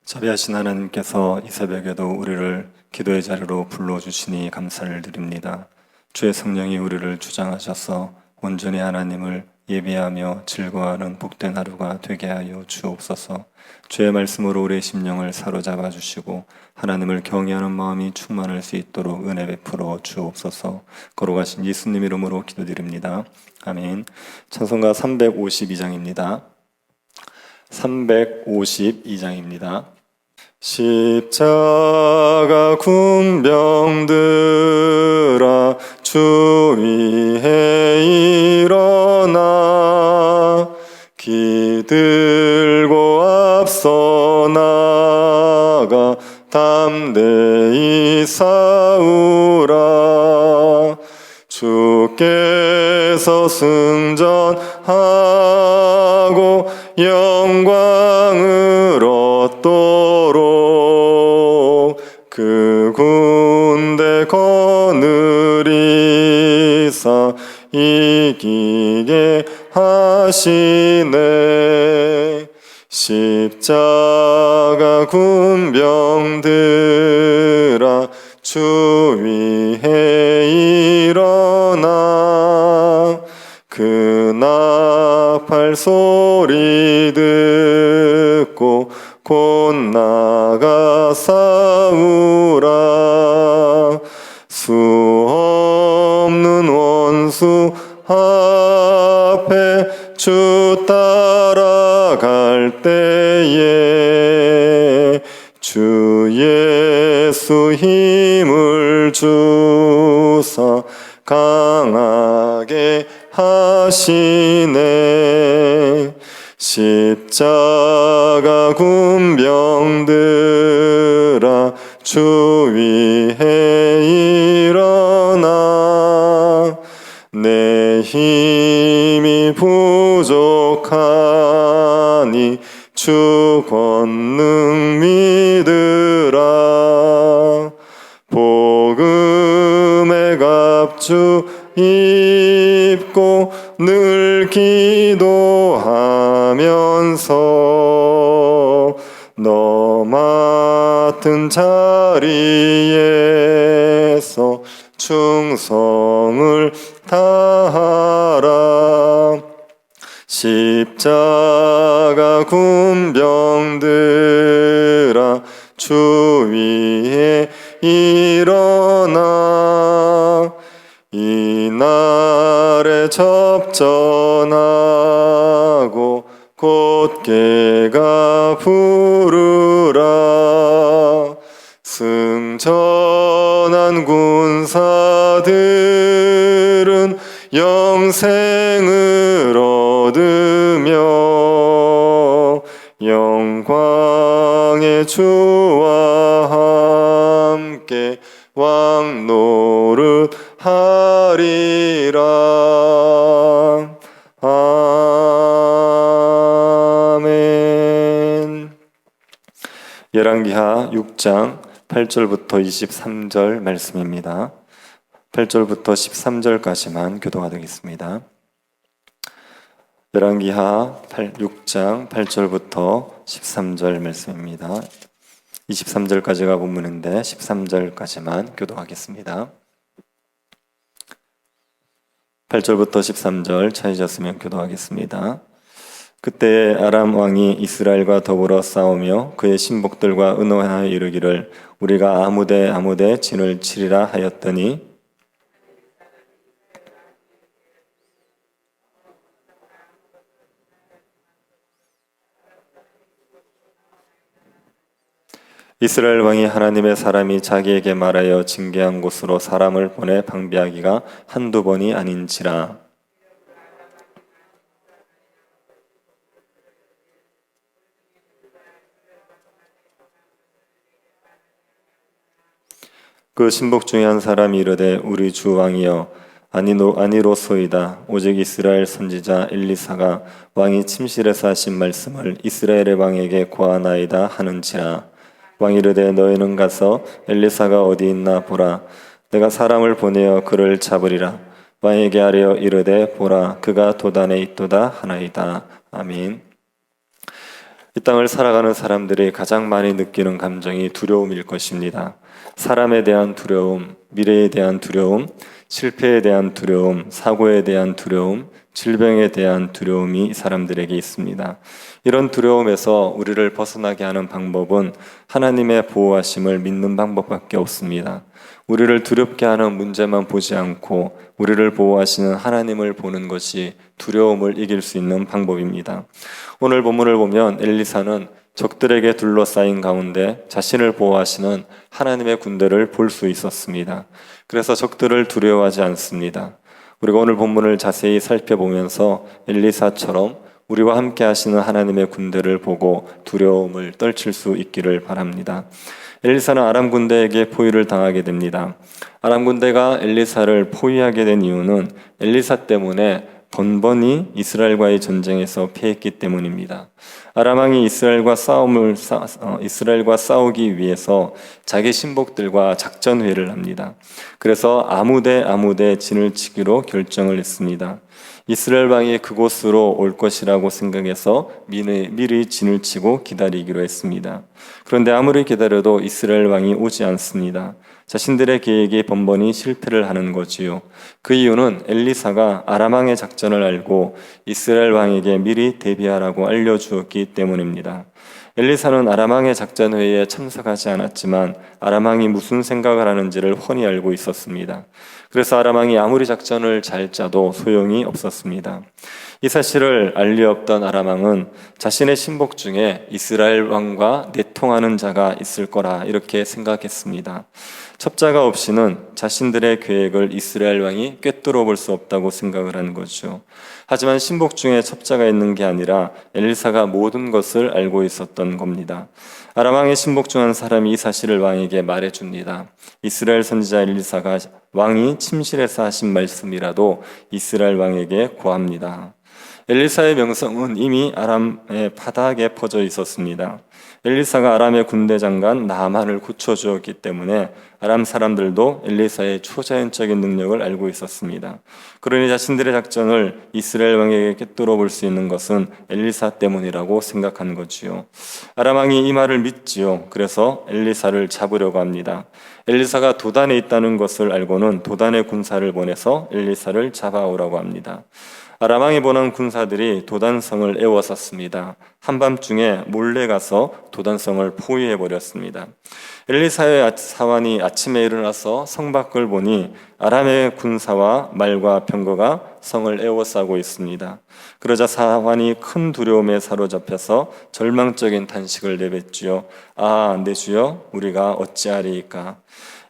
자비하신 하나님께서 이 새벽에도 우리를 기도의 자리로 불러주시니 감사를 드립니다. 주의 성령이 우리를 주장하셔서 온전히 하나님을 예배하며 즐거워하는 복된 하루가 되게 하여 주옵소서. 주의 말씀으로 우리의 심령을 사로잡아 주시고 하나님을 경외하는 마음이 충만할 수 있도록 은혜 베풀어 주옵소서. 거룩하신 예수님 이름으로 기도드립니다. 아멘. 찬송가 352장입니다. 352장입니다. 십자가 군병들아 주 위에 일어나 기들고 앞서 나가 담대히 싸우라. 주께서 승전하고 영광을 얻도록 그 군대 거느리사 이기게 하시네. 십자가 군병들아 주 위에 일어나 그 나팔 소리 듣고 곧 나가 싸우라. 수 없는 원수 앞에 주 따라갈 때에 주 예수 힘을 주사 강하게 하시네. 십자가 군병들아 주 위에 일어나 내 힘이 부족하니 주 권능 믿으라. 복음의 갑주 입고 늘 기도하면서 너 맡은 자리에서 충성을 다하라. 십자가 군병들아 주 위에 일어나 이날에 접전하고 곧게가 부르라. 승천한 군사들은 영생을 얻으며 영광의 주와 함께 왕노릇 하리라. 아멘. 열왕기하 6장 8절부터 23절 말씀입니다. 8절부터 13절까지만 교독하겠습니다. 열왕기하 6장 8절부터 13절 말씀입니다. 23절까지가 본문인데 13절까지만 교독하겠습니다. 8절부터 13절 찾으셨으면 교독하겠습니다. 그때 아람 왕이 이스라엘과 더불어 싸우며 그의 신복들과 의논하여 이르기를 우리가 아무데 진을 치리라 하였더니 이스라엘 왕이 하나님의 사람이 자기에게 말하여 징계한 곳으로 사람을 보내 방비하기가 한두 번이 아닌지라. 그 신복 중에 한 사람이 이르되 우리 주 왕이여 아니로소이다. 오직 이스라엘 선지자 엘리사가 왕이 침실에서 하신 말씀을 이스라엘의 왕에게 고하나이다 하는지라. 왕이 이르되 너희는 가서 엘리사가 어디 있나 보라. 내가 사람을 보내어 그를 잡으리라. 왕에게 하려 이르되 보라 그가 도단에 있도다 하나이다. 아멘. 이 땅을 살아가는 사람들이 가장 많이 느끼는 감정이 두려움일 것입니다. 사람에 대한 두려움, 미래에 대한 두려움, 실패에 대한 두려움, 사고에 대한 두려움, 질병에 대한 두려움이 사람들에게 있습니다. 이런 두려움에서 우리를 벗어나게 하는 방법은 하나님의 보호하심을 믿는 방법밖에 없습니다. 우리를 두렵게 하는 문제만 보지 않고 우리를 보호하시는 하나님을 보는 것이 두려움을 이길 수 있는 방법입니다. 오늘 본문을 보면 엘리사는 적들에게 둘러싸인 가운데 자신을 보호하시는 하나님의 군대를 볼 수 있었습니다. 그래서 적들을 두려워하지 않습니다. 우리가 오늘 본문을 자세히 살펴보면서 엘리사처럼 우리와 함께 하시는 하나님의 군대를 보고 두려움을 떨칠 수 있기를 바랍니다. 엘리사는 아람 군대에게 포위를 당하게 됩니다. 아람 군대가 엘리사를 포위하게 된 이유는 엘리사 때문에 번번이 이스라엘과의 전쟁에서 패했기 때문입니다. 아람 왕이 이스라엘과 싸우기 위해서 자기 신복들과 작전 회의를 합니다. 그래서 아무데 진을 치기로 결정을 했습니다. 이스라엘 왕이 그곳으로 올 것이라고 생각해서 미리 진을 치고 기다리기로 했습니다. 그런데 아무리 기다려도 이스라엘 왕이 오지 않습니다. 자신들의 계획이 번번이 실패를 하는 거지요. 그 이유는 엘리사가 아람 왕의 작전을 알고 이스라엘 왕에게 미리 대비하라고 알려주었기 때문입니다. 엘리사는 아람 왕의 작전 회의에 참석하지 않았지만 아람 왕이 무슨 생각을 하는지를 훤히 알고 있었습니다. 그래서 아람 왕이 아무리 작전을 잘 짜도 소용이 없었습니다. 이 사실을 알 리 없던 아람 왕은 자신의 신복 중에 이스라엘 왕과 내통하는 자가 있을 거라 이렇게 생각했습니다. 첩자가 없이는 자신들의 계획을 이스라엘 왕이 꿰뚫어 볼 수 없다고 생각을 한 거죠. 하지만 신복 중에 첩자가 있는 게 아니라 엘리사가 모든 것을 알고 있었던 겁니다. 아람 왕의 신복 중 한 사람이 이 사실을 왕에게 말해줍니다. 이스라엘 선지자 엘리사가 왕이 침실에서 하신 말씀이라도 이스라엘 왕에게 고합니다. 엘리사의 명성은 이미 아람의 바닥에 퍼져 있었습니다. 엘리사가 아람의 군대 장관 나아만을 고쳐주었기 때문에 아람 사람들도 엘리사의 초자연적인 능력을 알고 있었습니다. 그러니 자신들의 작전을 이스라엘 왕에게 꿰뚫어 볼 수 있는 것은 엘리사 때문이라고 생각한 거지요. 아람 왕이 이 말을 믿지요. 그래서 엘리사를 잡으려고 합니다. 엘리사가 도단에 있다는 것을 알고는 도단의 군사를 보내서 엘리사를 잡아오라고 합니다. 아람 왕이 보낸 군사들이 도단성을 에워쌌습니다. 한밤중에 몰래 가서 도단성을 포위해버렸습니다. 엘리사의 사환이 아침에 일어나서 성 밖을 보니 아람의 군사와 말과 병거가 성을 에워싸고 있습니다. 그러자 사환이 큰 두려움에 사로잡혀서 절망적인 탄식을 내뱉지요. 아, 내 주여, 우리가 어찌하리이까.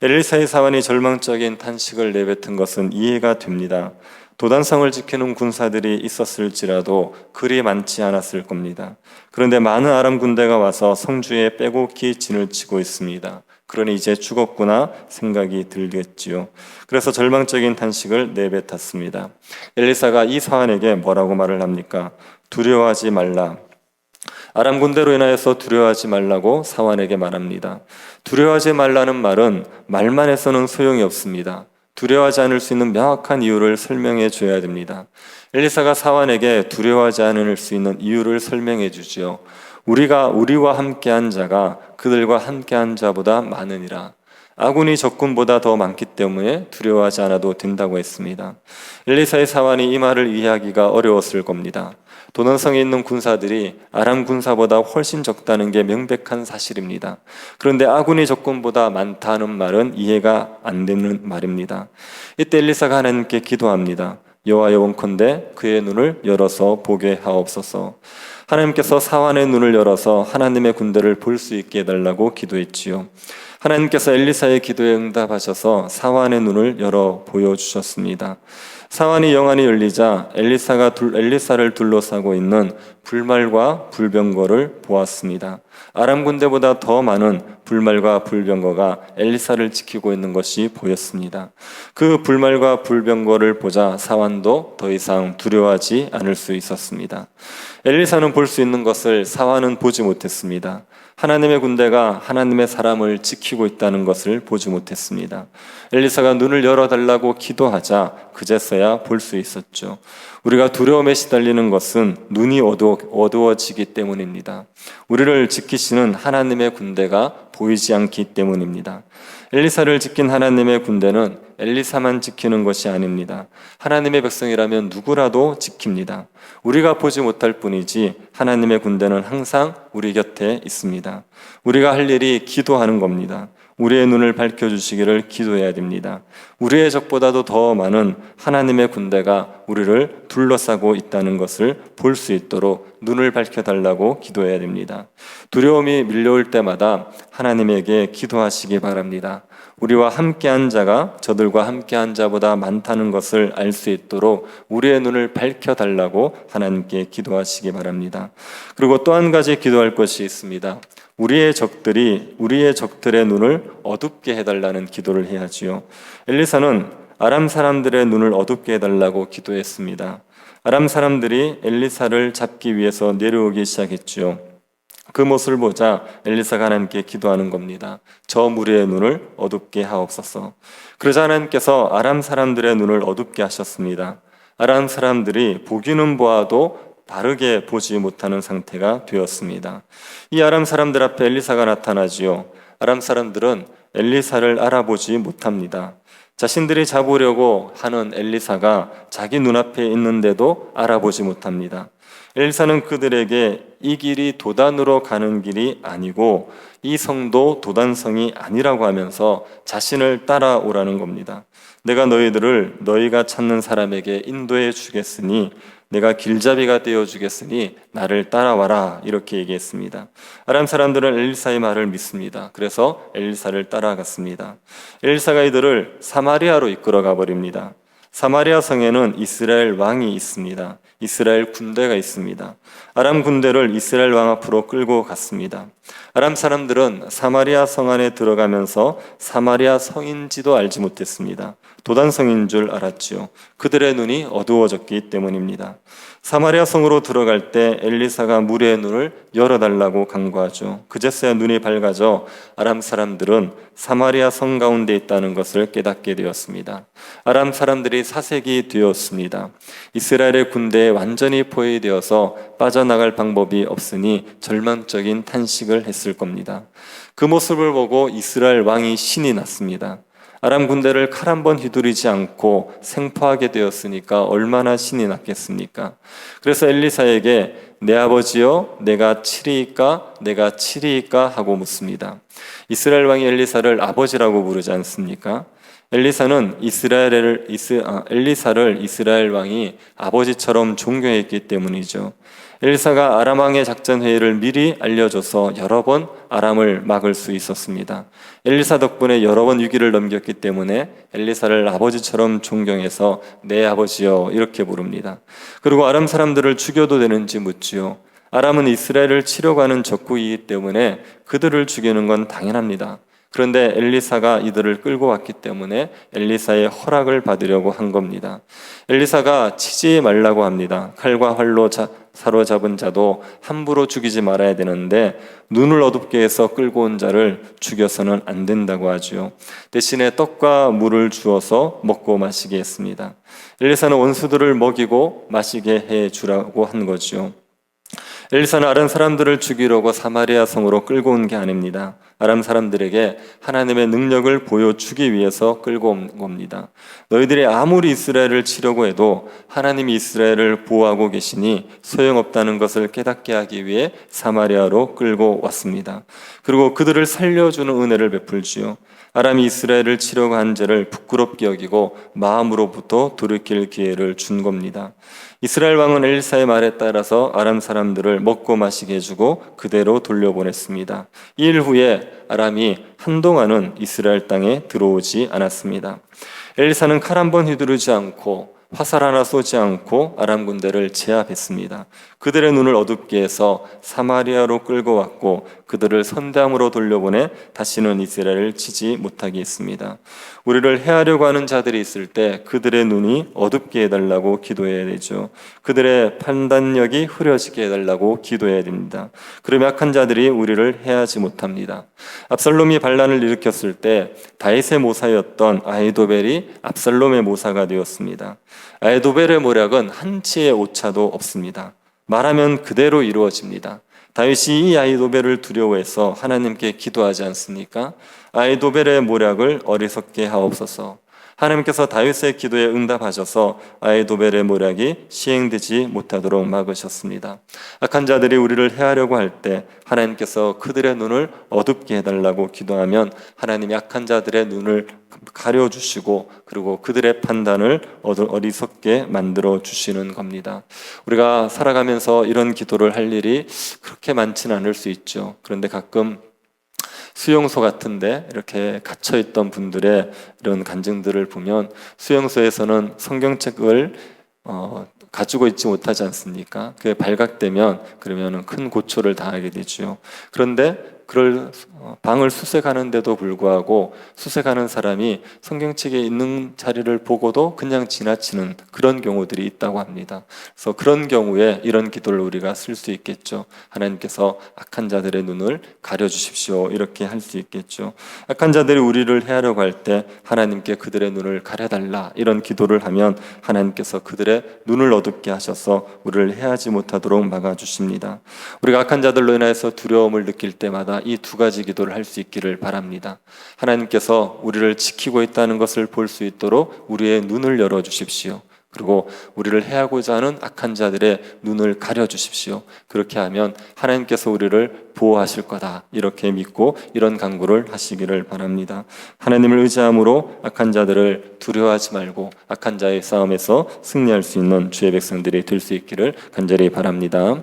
엘리사의 사환이 절망적인 탄식을 내뱉은 것은 이해가 됩니다. 도단성을 지키는 군사들이 있었을지라도 그리 많지 않았을 겁니다. 그런데 많은 아람 군대가 와서 성주에 빼곡히 진을 치고 있습니다. 그러니 이제 죽었구나 생각이 들겠지요. 그래서 절망적인 탄식을 내뱉었습니다. 엘리사가 이 사환에게 뭐라고 말을 합니까? 두려워하지 말라. 아람 군대로 인하여서 두려워하지 말라고 사환에게 말합니다. 두려워하지 말라는 말은 말만 해서는 소용이 없습니다. 두려워하지 않을 수 있는 명확한 이유를 설명해 줘야 됩니다. 엘리사가 사환에게 두려워하지 않을 수 있는 이유를 설명해 주지요. 우리와 함께한 자가 그들과 함께한 자보다 많으니라. 아군이 적군보다 더 많기 때문에 두려워하지 않아도 된다고 했습니다. 엘리사의 사환이 이 말을 이해하기가 어려웠을 겁니다. 도단성에 있는 군사들이 아람 군사보다 훨씬 적다는 게 명백한 사실입니다. 그런데 아군이 적군보다 많다는 말은 이해가 안 되는 말입니다. 이때 엘리사가 하나님께 기도합니다. 여호와여, 원컨대 그의 눈을 열어서 보게 하옵소서. 하나님께서 사환의 눈을 열어서 하나님의 군대를 볼 수 있게 해달라고 기도했지요. 하나님께서 엘리사의 기도에 응답하셔서 사환의 눈을 열어 보여주셨습니다. 사환이 영안이 열리자 엘리사를 둘러싸고 있는 불말과 불병거를 보았습니다. 아람 군대보다 더 많은 불말과 불병거가 엘리사를 지키고 있는 것이 보였습니다. 그 불말과 불병거를 보자 사환도 더 이상 두려워하지 않을 수 있었습니다. 엘리사는 볼 수 있는 것을 사환은 보지 못했습니다. 하나님의 군대가 하나님의 사람을 지키고 있다는 것을 보지 못했습니다. 엘리사가 눈을 열어달라고 기도하자 그제서야 볼 수 있었죠. 우리가 두려움에 시달리는 것은 눈이 어두워지기 때문입니다. 우리를 지키시는 하나님의 군대가 보이지 않기 때문입니다. 엘리사를 지킨 하나님의 군대는 엘리사만 지키는 것이 아닙니다. 하나님의 백성이라면 누구라도 지킵니다. 우리가 보지 못할 뿐이지 하나님의 군대는 항상 우리 곁에 있습니다. 우리가 할 일이 기도하는 겁니다. 우리의 눈을 밝혀주시기를 기도해야 됩니다. 우리의 적보다도 더 많은 하나님의 군대가 우리를 둘러싸고 있다는 것을 볼 수 있도록 눈을 밝혀달라고 기도해야 됩니다. 두려움이 밀려올 때마다 하나님에게 기도하시기 바랍니다. 우리와 함께한 자가 저들과 함께한 자보다 많다는 것을 알 수 있도록 우리의 눈을 밝혀달라고 하나님께 기도하시기 바랍니다. 그리고 또 한 가지 기도할 것이 있습니다. 우리의 적들의 눈을 어둡게 해달라는 기도를 해야지요. 엘리사는 아람 사람들의 눈을 어둡게 해달라고 기도했습니다. 아람 사람들이 엘리사를 잡기 위해서 내려오기 시작했지요. 그 모습을 보자 엘리사가 하나님께 기도하는 겁니다. 저 무리의 눈을 어둡게 하옵소서. 그러자 하나님께서 아람 사람들의 눈을 어둡게 하셨습니다. 아람 사람들이 보기는 보아도 바르게 보지 못하는 상태가 되었습니다. 이 아람 사람들 앞에 엘리사가 나타나지요. 아람 사람들은 엘리사를 알아보지 못합니다. 자신들이 잡으려고 하는 엘리사가 자기 눈앞에 있는데도 알아보지 못합니다. 엘리사는 그들에게 이 길이 도단으로 가는 길이 아니고 이 성도 도단성이 아니라고 하면서 자신을 따라오라는 겁니다. 내가 너희들을 너희가 찾는 사람에게 인도해 주겠으니 내가 길잡이가 되어 주겠으니 나를 따라와라, 이렇게 얘기했습니다. 아람 사람들은 엘리사의 말을 믿습니다. 그래서 엘리사를 따라갔습니다. 엘리사가 이들을 사마리아로 이끌어가 버립니다. 사마리아 성에는 이스라엘 왕이 있습니다. 이스라엘 군대가 있습니다. 아람 군대를 이스라엘 왕 앞으로 끌고 갔습니다. 아람 사람들은 사마리아 성 안에 들어가면서 사마리아 성인지도 알지 못했습니다. 도단성인 줄 알았지요. 그들의 눈이 어두워졌기 때문입니다. 사마리아 성으로 들어갈 때 엘리사가 무리의 눈을 열어달라고 간구하죠. 그제서야 눈이 밝아져 아람 사람들은 사마리아 성 가운데 있다는 것을 깨닫게 되었습니다. 아람 사람들이 사색이 되었습니다. 이스라엘의 군대에 완전히 포위되어서 빠져나갈 방법이 없으니 절망적인 탄식을 했을 겁니다. 그 모습을 보고 이스라엘 왕이 신이 났습니다. 아람 군대를 칼 한 번 휘두르지 않고 생포하게 되었으니까 얼마나 신이 났겠습니까? 그래서 엘리사에게 내 아버지여 내가 치리이까 내가 치리이까 하고 묻습니다. 이스라엘 왕이 엘리사를 아버지라고 부르지 않습니까? 엘리사를 이스라엘 왕이 아버지처럼 존경했기 때문이죠. 엘리사가 아람 왕의 작전 회의를 미리 알려줘서 여러 번 아람을 막을 수 있었습니다. 엘리사 덕분에 여러 번 위기를 넘겼기 때문에 엘리사를 아버지처럼 존경해서 내 아버지여 이렇게 부릅니다. 그리고 아람 사람들을 죽여도 되는지 묻지요. 아람은 이스라엘을 치려고 하는 적국이기 때문에 그들을 죽이는 건 당연합니다. 그런데 엘리사가 이들을 끌고 왔기 때문에 엘리사의 허락을 받으려고 한 겁니다. 엘리사가 치지 말라고 합니다. 칼과 활로 사로잡은 자도 함부로 죽이지 말아야 되는데 눈을 어둡게 해서 끌고 온 자를 죽여서는 안 된다고 하죠. 대신에 떡과 물을 주어서 먹고 마시게 했습니다. 엘리사는 원수들을 먹이고 마시게 해 주라고 한 거죠. 엘리사는 아람 사람들을 죽이려고 사마리아 성으로 끌고 온 게 아닙니다. 아람 사람들에게 하나님의 능력을 보여주기 위해서 끌고 온 겁니다. 너희들이 아무리 이스라엘을 치려고 해도 하나님이 이스라엘을 보호하고 계시니 소용없다는 것을 깨닫게 하기 위해 사마리아로 끌고 왔습니다. 그리고 그들을 살려주는 은혜를 베풀지요. 아람이 이스라엘을 치려고 한 죄를 부끄럽게 여기고 마음으로부터 돌이킬 기회를 준 겁니다. 이스라엘 왕은 엘리사의 말에 따라서 아람 사람들을 먹고 마시게 해주고 그대로 돌려보냈습니다. 이 일 후에 아람이 한동안은 이스라엘 땅에 들어오지 않았습니다. 엘리사는 칼 한 번 휘두르지 않고 화살 하나 쏘지 않고 아람 군대를 제압했습니다. 그들의 눈을 어둡게 해서 사마리아로 끌고 왔고 그들을 선담으로 돌려보내 다시는 이스라엘을 치지 못하게 했습니다. 우리를 해하려고 하는 자들이 있을 때 그들의 눈이 어둡게 해달라고 기도해야 되죠. 그들의 판단력이 흐려지게 해달라고 기도해야 됩니다. 그럼 약한 자들이 우리를 해하지 못합니다. 압살롬이 반란을 일으켰을 때 다윗의 모사였던 아히도벨이 압살롬의 모사가 되었습니다. 아히도벨의 모략은 한치의 오차도 없습니다. 말하면 그대로 이루어집니다. 다윗이 이 아히도벨을 두려워해서 하나님께 기도하지 않습니까? 아히도벨의 모략을 어리석게 하옵소서. 하나님께서 다윗의 기도에 응답하셔서 아히도벨의 모략이 시행되지 못하도록 막으셨습니다. 악한 자들이 우리를 해하려고 할 때 하나님께서 그들의 눈을 어둡게 해달라고 기도하면 하나님이 악한 자들의 눈을 가려주시고 그리고 그들의 판단을 어리석게 만들어 주시는 겁니다. 우리가 살아가면서 이런 기도를 할 일이 그렇게 많지는 않을 수 있죠. 그런데 가끔 수용소 같은데 이렇게 갇혀있던 분들의 이런 간증들을 보면 수용소에서는 성경책을 가지고 있지 못하지 않습니까? 그게 발각되면 그러면 큰 고초를 당하게 되죠. 그런데 그걸 방을 수색하는데도 불구하고 수색하는 사람이 성경책에 있는 자리를 보고도 그냥 지나치는 그런 경우들이 있다고 합니다. 그래서 그런 경우에 이런 기도를 우리가 쓸 수 있겠죠. 하나님께서 악한 자들의 눈을 가려주십시오. 이렇게 할 수 있겠죠. 악한 자들이 우리를 해하려고 할 때 하나님께 그들의 눈을 가려달라 이런 기도를 하면 하나님께서 그들의 눈을 어둡게 하셔서 우리를 해하지 못하도록 막아주십니다. 우리가 악한 자들로 인해서 두려움을 느낄 때마다 이 두 가지 기도를 할 수 있기를 바랍니다. 하나님께서 우리를 지키고 있다는 것을 볼 수 있도록 우리의 눈을 열어주십시오. 그리고 우리를 해하고자 하는 악한 자들의 눈을 가려주십시오. 그렇게 하면 하나님께서 우리를 보호하실 거다 이렇게 믿고 이런 간구를 하시기를 바랍니다. 하나님을 의지함으로 악한 자들을 두려워하지 말고 악한 자의 싸움에서 승리할 수 있는 주의 백성들이 될 수 있기를 간절히 바랍니다.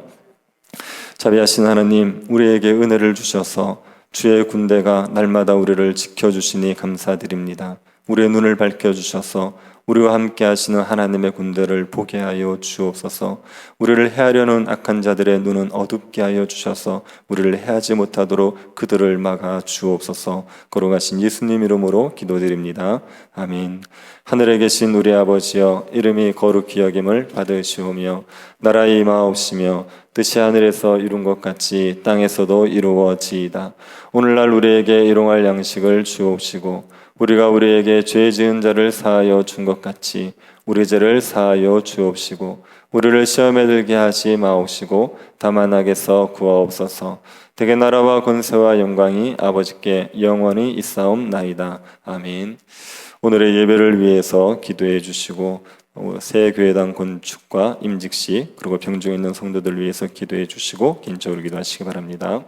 자비하신 하나님, 우리에게 은혜를 주셔서 주의 군대가 날마다 우리를 지켜주시니 감사드립니다. 우리의 눈을 밝혀주셔서 우리와 함께 하시는 하나님의 군대를 보게 하여 주옵소서. 우리를 해하려는 악한 자들의 눈은 어둡게 하여 주셔서 우리를 해하지 못하도록 그들을 막아 주옵소서. 거룩하신 예수님 이름으로 기도드립니다. 아멘. 하늘에 계신 우리 아버지여, 이름이 거룩히 여김을 받으시오며 나라의 임하옵시며 뜻이 하늘에서 이룬 것 같이 땅에서도 이루어지이다. 오늘날 우리에게 일용할 양식을 주옵시고 우리가 우리에게 죄 지은 자를 사하여 준 것 같이 우리 죄를 사하여 주옵시고 우리를 시험에 들게 하지 마옵시고 다만 악에서 구하옵소서. 대개 나라와 권세와 영광이 아버지께 영원히 있사옵나이다. 아멘. 오늘의 예배를 위해서 기도해 주시고 새 교회당 건축과 임직식 그리고 병중에 있는 성도들 위해서 기도해 주시고 개인적으로 기도하시기 바랍니다.